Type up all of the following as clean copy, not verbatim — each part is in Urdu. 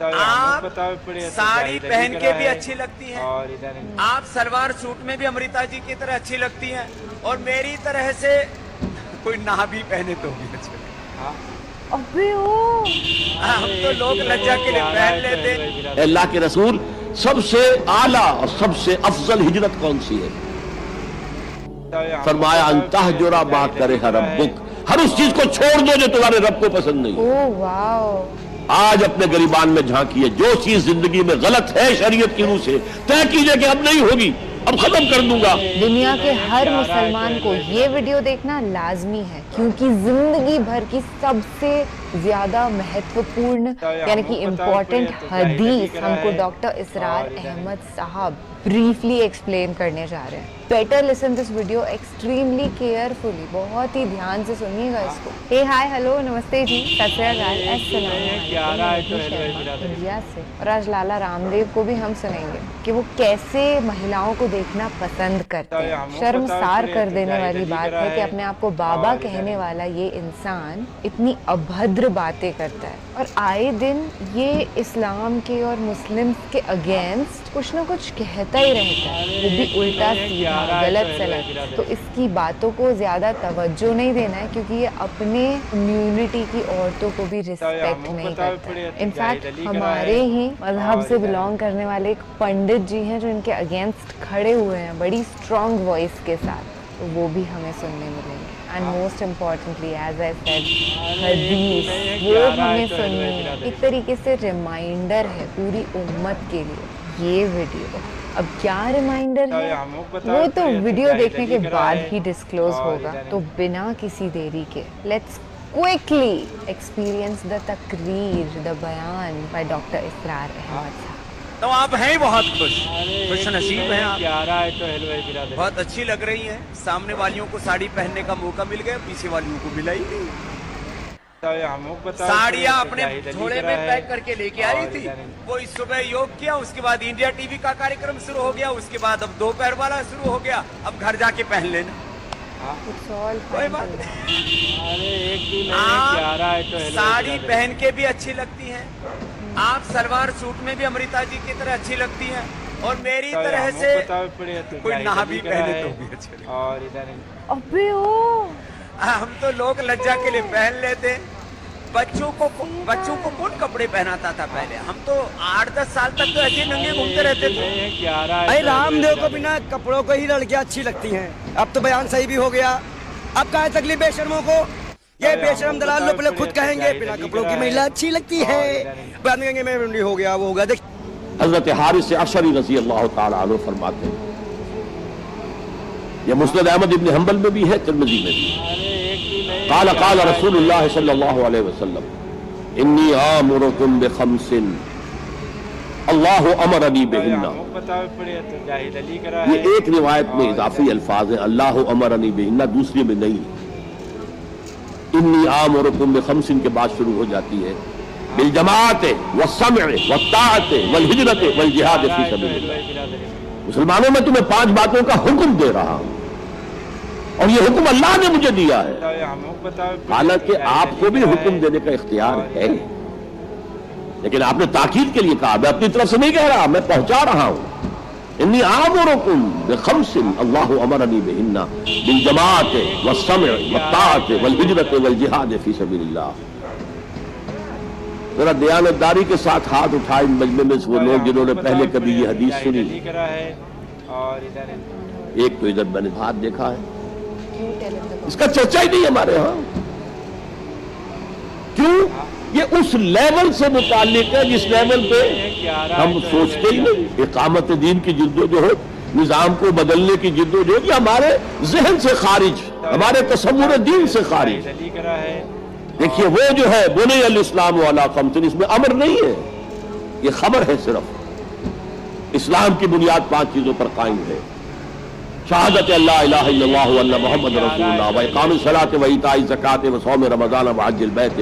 آپ ساڑی پہن کے بھی اچھی لگتی ہیں، آپ سلوار سوٹ میں بھی امرتا جی کی طرح اچھی لگتی ہیں، اور میری طرح سے کوئی نہ بھی پہنے تو بھی اچھا لگتا ابے ہم تو لوگ لجا کے لیے پہن لیتے ہیں۔ اللہ کے رسول سب سے اعلیٰ اور سب سے افضل ہجرت کون سی ہے؟ فرمایا انتہ جرا بات کرے ربک، ہر اس چیز کو چھوڑ دو جو تمہارے رب کو پسند نہیں۔ اوہ واو، آج اپنے گریبان میں جھانکیے، جو چیز زندگی میں غلط ہے شریعت کی روح سے طے کیجئے کہ اب نہیں ہوگی، اب ختم کر دوں گا۔ دنیا کے ہر مسلمان کو یہ ویڈیو دیکھنا لازمی ہے، کیونکہ زندگی بھر کی سب سے زیادہ مہتوپورن یعنی کہ امپورٹنٹ حدیث ہم کو ڈاکٹر اسرار احمد صاحب بریفلی ایکسپلین کرنے جا رہے ہیں۔ Better listen this video extremely carefully, بہت ہی دھیان سے سنیے گا اس کو۔ hey ہائے ہلو نمستے جی، ست سری اکال، السلام علیکم انڈیا سے۔ اور آج لالا رام دیو کو بھی ہم سنیں گے کہ وہ کیسے مہیلاؤں کو دیکھنا پسند کرتے ہیں۔ شرمسار کر دینے والی بات ہے کہ اپنے آپ کو بابا کہنے والا یہ انسان اتنی ابھدر باتیں کرتا ہے، اور آئے دن یہ اسلام کے اور مسلم کے اگینسٹ کچھ نہ کچھ کہتا ہی رہتا ہے، وہ بھی الٹا سیدھا غلط سلط۔ تو اس کی باتوں کو زیادہ توجہ نہیں دینا ہے، کیونکہ یہ اپنے کمیونٹی کی عورتوں کو بھی رسپیکٹ نہیں کرتا ہے۔ انفیکٹ ہمارے ہی مذہب سے بلانگ کرنے والے ایک پنڈت جی ہیں جو ان کے اگینسٹ کھڑے ہوئے ہیں بڑی اسٹرانگ وائس کے ساتھ، تو وہ بھی ہمیں سننے ملیں گے۔ And most importantly as I said حدیث وہ ہمیں سننی ہے، ایک طریقے سے ریمائنڈر ہے پوری امت کے لیے یہ ویڈیو۔ اب کیا ریمائنڈر ہے وہ تو ویڈیو دیکھنے کے بعد ہی ڈسکلوز ہوگا، تو بنا کسی دیری کے لیٹس کوئکلی ایکسپیرینس دا تقریر، دا بیان بائی ڈاکٹر اسرار احمد صاحب۔ تو آپ ہیں بہت خوش نصیب ہیں آپ، بہت اچھی لگ رہی ہیں، سامنے والیوں کو ساڑی پہننے کا موقع مل گیا، پیچھے والیوں کو ملا ہی نہیں۔ ساڑیاں اپنے جھوڑے میں پیک کر کے لے کے آئی تھی، وہ اس صبح یوگ کیا، اس کے بعد انڈیا ٹی وی کا کارکرم شروع ہو گیا، اس کے بعد اب دوپہر والا شروع ہو گیا، اب گھر جا کے پہن لینا، کوئی بات نہیں۔ آپ ساڑی پہن کے بھی اچھی لگتی ہیں، آپ سلوار سوٹ میں بھی امرتا جی کی طرح اچھی لگتی ہیں، اور میری طرح سے کوئی نہ بھی پہنے تو بھی اچھا لگتا ابے ہم تو لوگ لجا کے لیے پہن لیتے۔ بچوں کو کون کپڑے پہناتا تھا پہلے؟ ہم تو 8-10 سال تک تو ایسے ننگے گھومتے رہتے تھے۔ بھائی رام دیو کو بنا کپڑوں کو ہی لڑکیاں اچھی لگتی ہیں، اب تو بیان صحیح بھی ہو گیا۔ اب کہاں تکلیف بے شرموں کو، یہ بے شرم دلال لوگ پہلے خود کہیں گے بنا کپڑوں کی مہیلا اچھی لگتی ہے، بعد میں کہیں گے میں ہو گیا وہ ہوگا۔ دیکھ حضرت حارث اشعری رضی اللہ تعالی عنہ فرماتے ہیں، یہ مسند احمد ابن حنبل میں بھی ہے، ترمذی میں بھی ہے، قال قال رسول اللہ صلی اللہ علیہ وسلم انی آمرکم بخمس اللہ امرنی بہن۔ یہ ایک روایت میں اضافی الفاظ ہیں، اللہ امرنی بہن، دوسری میں نہیں۔ انی آمرکم بخمس کے بعد شروع ہو جاتی ہے بالجماعت والسمع والطاعت والہجرت والجہاد فی سبیل اللہ۔ مسلمانوں میں تمہیں 5 باتوں کا حکم دے رہا ہوں، اور یہ حکم اللہ نے مجھے دیا ہے، حالانکہ آپ کو بھی حکم دینے کا اختیار ہے، لیکن آپ نے تاکید کے لیے کہا، میں اپنی طرف سے نہیں کہہ رہا، میں پہنچا رہا ہوں۔ انی آمرکم بخمس اللہ امرنی بہن بالجماعت والسمع والطاعت والہجرت والجہاد فی سبیل اللہ۔ ذرا دیانتداری کے ساتھ ہاتھ اٹھائے ان مجمع میں وہ لوگ جنہوں نے پہلے کبھی یہ حدیث سنی۔ ایک تو ادھر میں نے ہاتھ دیکھا ہے، اس کا چرچا ہی نہیں ہمارے ہاں۔ کیوں؟ یہ اس لیول سے متعلق ہے جس لیول پہ ہم سوچتے ہی نہیں۔ اقامت دین کی جدوجہد، نظام کو بدلنے کی جدوجہد، یہ ہمارے ذہن سے خارج، ہمارے تصور دین سے خارج۔ دیکھیے وہ جو ہے بنی الاسلام علی خمس، اس میں امر نہیں ہے، یہ خبر ہے صرف۔ اسلام کی بنیاد 5 چیزوں پر قائم ہے، شہادت اللہ الہ الا اللہ وان محمد رسول اللہ، واقام الصلاۃ وایتاء الزکاۃ وصوم رمضان وحج البیت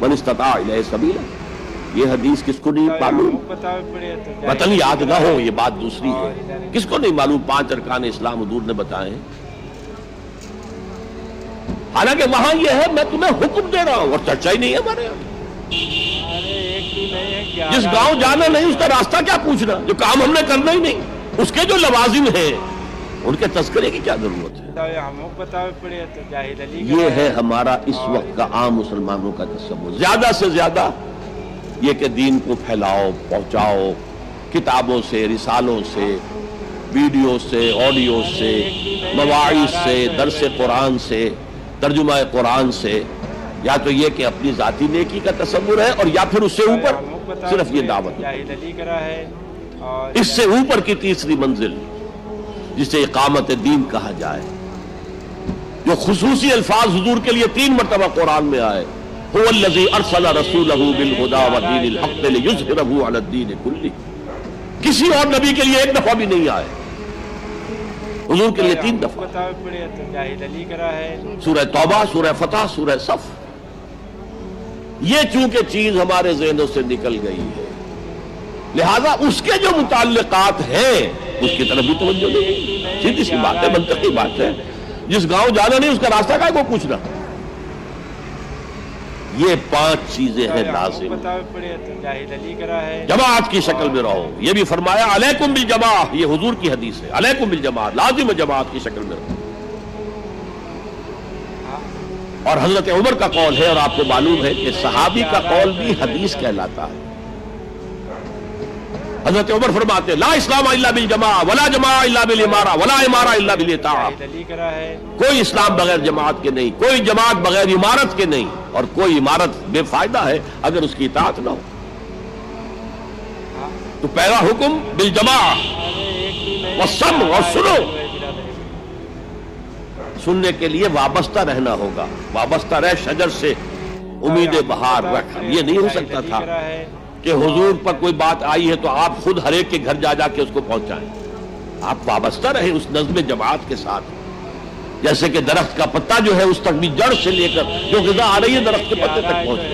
من استطاع الیہ سبیلا۔ یہ حدیث کس کو نہیں معلوم؟ وطن یاد نہ ہو یہ بات دوسری ہے، کس کو نہیں معلوم 5 ارکان اسلام حضور نے بتائے ہیں؟ حالانکہ وہاں یہ ہے میں تمہیں حکم دے رہا ہوں، اور چرچا ہی نہیں ہے ہمارے یہاں۔ جس گاؤں جانا نہیں اس کا راستہ کیا پوچھنا، جو کام ہم نے کرنا ہی نہیں، اس کے جو لوازم ہیں ان کے تذکرے کی کیا ضرورت ہے؟ یہ ہے ہمارا اس وقت کا عام مسلمانوں کا تصور۔ زیادہ سے زیادہ یہ کہ دین کو پھیلاؤ، پہنچاؤ، کتابوں سے، رسالوں سے، ویڈیو سے، آڈیو سے، مواعظ سے، درس قرآن سے، ترجمہ قرآن سے، یا تو یہ کہ اپنی ذاتی نیکی کا تصور ہے، اور یا پھر اس سے اوپر صرف یہ دعوت، اس سے اوپر کی تیسری منزل جسے اقامت دین کہا جائے، جو خصوصی الفاظ حضور کے لیے 3 مرتبہ قرآن میں آئے، هو الذی ارسل رسولہ بالہدی ودین الحق لیظہرہ علی الدین کلہ، کسی اور نبی کے لیے ایک دفعہ بھی نہیں آئے، حضور کے لیے 3 دفعہ، سورہ توبہ، سورہ فتح، سورہ صف۔ یہ چونکہ چیز ہمارے ذہنوں سے نکل گئی ہے، لہذا اس کے جو متعلقات ہیں اس کی طرف بھی توجہ نہیں، سیدھی سی بات ہے، منطقی بات ہے۔ جس گاؤں جانا نہیں اس کا راستہ کا کو پوچھنا۔ یہ 5 چیزیں ہیں لازم، جماعت کی شکل میں رہو، یہ بھی فرمایا علیکم بالجماع، یہ حضور کی حدیث ہے، علیکم بالجماع، لازم جماعت کی شکل میں رہو۔ اور حضرت عمر کا قول ہے، اور آپ کو معلوم ہے کہ صحابی کا قول بھی حدیث کہلاتا ہے۔ حضرت عمر فرماتے لا اسلام الا بالجماع ولا جماع الا بالامارہ ولا امارہ الا بالاطاعہ، کوئی اسلام بغیر جماعت کے نہیں، کوئی جماعت بغیر عمارت کے نہیں، اور کوئی عمارت بے فائدہ ہے اگر اس کی اطاعت نہ ہو۔ تو پہلا حکم بالجماع والسمع، اور سنو، سننے کے لیے وابستہ رہنا ہوگا، وابستہ رہ شجر سے امید بہار رکھ۔ یہ نہیں ہو سکتا تھا کہ حضور پر کوئی بات آئی ہے تو آپ خود ہر ایک کے گھر جا جا کے اس کو پہنچائیں، آپ وابستہ رہیں اس نظم جماعت کے ساتھ، جیسے کہ درخت کا پتا جو ہے اس تک بھی جڑ سے لے کر جو غذا آ رہی ہے درخت کے پتے تک پہنچے،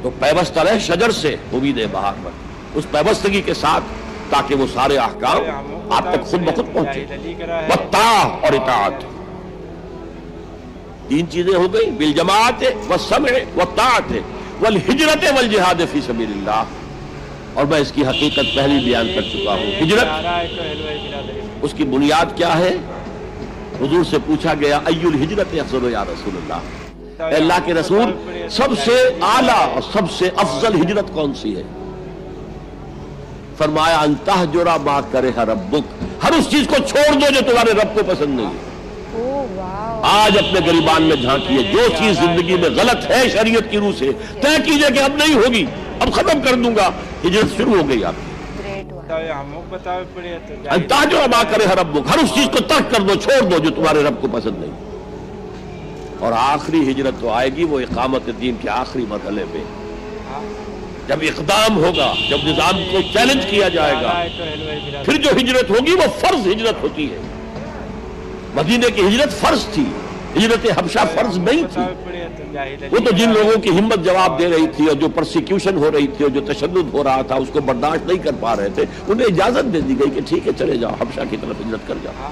تو پیوستہ رہ شجر سے امید بہار رکھ، اس پیوستگی کے ساتھ، تاکہ وہ سارے احکام آپ تک خود بخود پہنچے۔ والطاعہ، اور اطاعت، 3 چیزیں ہو گئی، بالجماعت والسمع والطاعت والہجرت والجہاد فی سبیل اللہ۔ اور میں اس کی حقیقت پہلی بیان کر چکا ہوں۔ ہجرت، اس کی بنیاد کیا ہے؟ حضور سے پوچھا گیا ای الہجرت افضل یا رسول اللہ، اے اللہ کے رسول سب سے اعلیٰ اور سب سے افضل ہجرت کون سی ہے؟ فرمایا ان تہجر ما کرہ ربک، ہر اس چیز کو چھوڑ دو جو تمہارے رب کو پسند نہیں ہے۔ آج اپنے گریبان میں جھانکیے، جو چیز زندگی میں غلط ہے شریعت کی روح سے طے کیجئے کہ اب نہیں ہوگی، اب ختم کر دوں گا، ہجرت شروع ہو گئی آپ کی۔ تہجر ما کرہ ربک، ہر اس چیز کو ترک کر دو، چھوڑ دو جو تمہارے رب کو پسند نہیں۔ اور آخری ہجرت تو آئے گی وہ اقامت دین کے آخری مرحلے میں، جب اقدام ہوگا، جب نظام کو چیلنج کیا جائے گا، پھر جو ہجرت ہوگی وہ فرض ہجرت ہوتی ہے۔ مدینے کی ہجرت فرض تھی، ہجرت حبشہ فرض نہیں تھی۔ وہ تو جن لوگوں کی ہمت جواب دے رہی تھی اور جو پرسیکیوشن ہو رہی تھی اور جو تشدد ہو رہا تھا اس کو برداشت نہیں کر پا رہے تھے، انہیں اجازت دے دی گئی کہ ٹھیک ہے چلے جاؤ، حبشہ کی طرف ہجرت کر جاؤ۔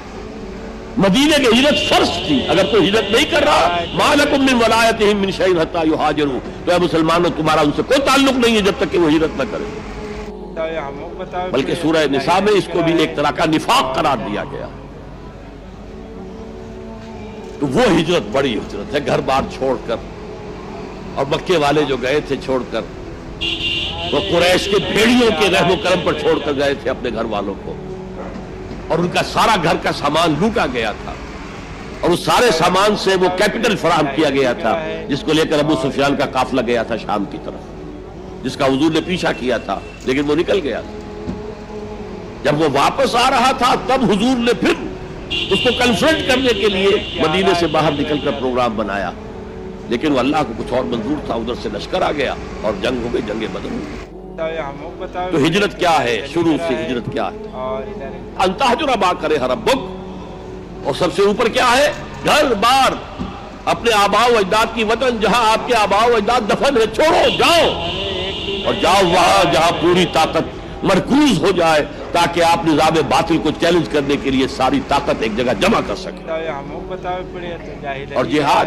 مدینے کی ہجرت فرض تھی، اگر کوئی ہجرت نہیں کر رہا ما لکم من ولایتہم من شیء حتی یہاجروا، تو اے مسلمانوں تمہارا ان سے کوئی تعلق نہیں ہے جب تک کہ وہ ہجرت نہ کرے۔ بلکہ سورہ نساء میں اس کو بھی ایک طرح کا نفاق قرار دیا گیا۔ تو وہ ہجرت بڑی ہجرت ہے، گھر بار چھوڑ کر، اور مکے والے جو گئے تھے چھوڑ کر، وہ قریش کے بھیڑیوں کے رحم و کرم پر چھوڑ کر گئے تھے اپنے گھر والوں کو، اور ان کا سارا گھر کا سامان لوٹا گیا تھا، اور اس سارے سامان سے وہ کیپٹل فراہم کیا گیا تھا جس کو لے کر ابو سفیان کا قافلہ گیا تھا شام کی طرف، جس کا حضور نے پیچھا کیا تھا لیکن وہ نکل گیا تھا۔ جب وہ واپس آ رہا تھا تب حضور نے پھر اس کو کنفرنٹ کرنے کے لیے مدینے سے باہر نکل کر پروگرام بنایا، لیکن وہ اللہ کو کچھ اور منظور تھا، ادھر سے لشکر آ گیا اور جنگ ہو گئی، جنگ بدر ہو گئی۔ تو ہجرت کیا ہے؟ شروع سے ہجرت کیا ہے؟ ان تہجر ما کرہ ربک، اور سب سے اوپر کیا ہے؟ گھر بار، اپنے آباء و اجداد کی وطن، جہاں آپ کے آباء و اجداد دفن ہے، چھوڑو، جاؤ، اور جاؤ وہاں جہاں پوری طاقت مرکوز ہو جائے تاکہ آپ نظام باطل کو چیلنج کرنے کے لیے ساری طاقت ایک جگہ جمع کر سکیں۔ اور جہاد